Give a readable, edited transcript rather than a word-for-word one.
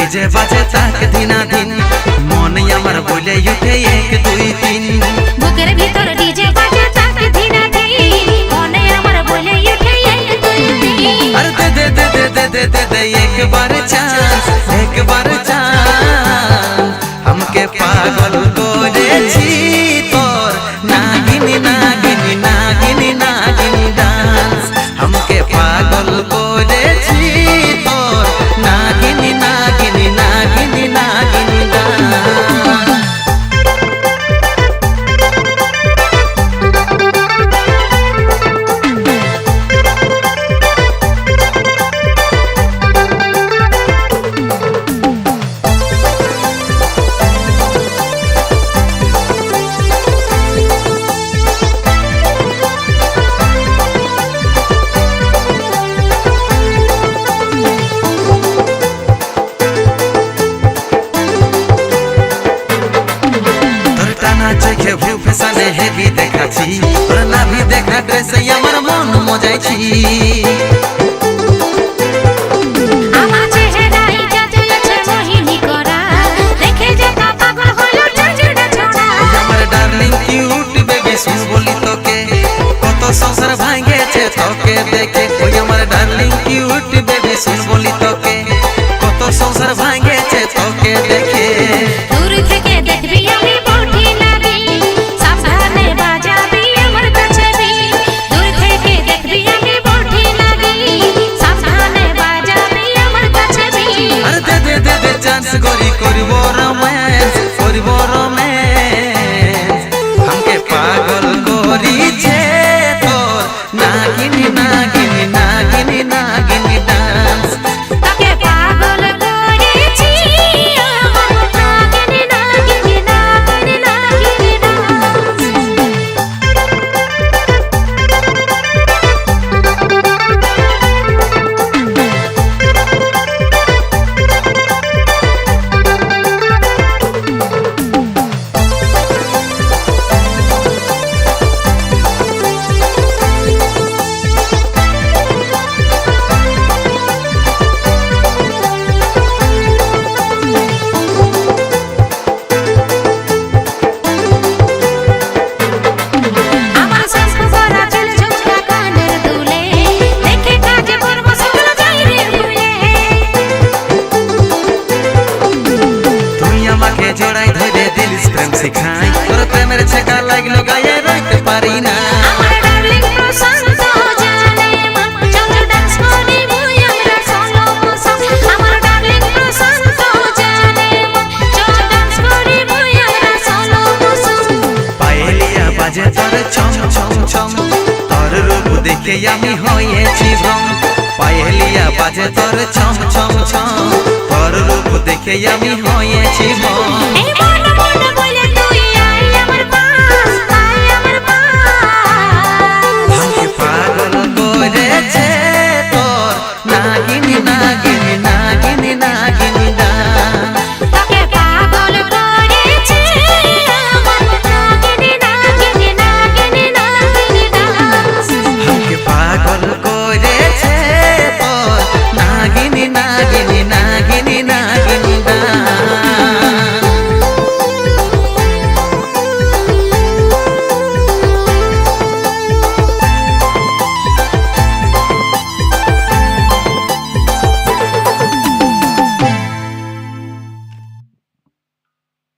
DJ বাজে তাক দিনা দিন মনে আমার বলে উঠে 1 2 3 বুকের ভিতর ডিজে বাজে তাক দিনা দিন মনে আমার বলে উঠে 1 2 3 अरे दे दे दे दे दे दे दे दे एक बार चांस हमके पागल करेছি তোর नागिनी नागिनी नागिनी नागिनी डांस हमके पागल करेছি তোর नागिनी नागिनी नागिनी नागिनी डांस चेखे भू फैशने हेवी देखाची तोर ना भी देखा ड्रेस हमर मन मजाइची আমার চেহারাই জাদু আছে মোহিনী করা দেখে যেটা পাগল হলো চাচড়া ছোড়া हमर डार्लिंग क्यूट बेबी सुन बोली তোকে কত সংসার ভাঙেছে তোকে দেখে ওই আমার ডার্লিंग क्यूट बेबी सुन बोली তোকে কত সংসার ভাঙেছে তোকে দেখে দূর থেকে দেখবি আমি বড়ি লাগি সামনে বাজাবি আমার কাছে বি দূর থেকে দেখবি আমি বড়ি লাগি সামনে বাজাবি আমার কাছে বি আরে দে দে দে দে চান্স করব রোম্যান্স हमके पागल করিছে তোর নাগিনী নাগিনী নাগিনী নাগিনী ডান্স তাকে পাগল করেছি আমার নাগিনী নাগিনী নাগিনী নাগিনী ডান্স আমার শাশু ভরা চুল ঝুমকা কানের দুলে দেখে কাজে করব সকল যাই রে ভুলে তুই আমাকে জড়াই ধরে দিলিস প্রেম শিখাই তোর প্রেমের ছেকা লাগলো গায়ে রাখতে পারি না আমার ডার্লিং প্রশান্ত জানে মন চল ডান্স করি মুই আমরা সোলো মোশন আমার ডার্লিং প্রশান্ত জানে মন চল ডান্স করি মুই আমরা সোলো মোশন পায়েলিয়া বাজে তোর ছম ছম ছম তোর রূপ দেখে আমি হয়েছি ভ্রম পায়েলিয়া বাজে তোর ছম ছম ছম তোর রূপ দেখে আমি হয়েছি ভ্রম এই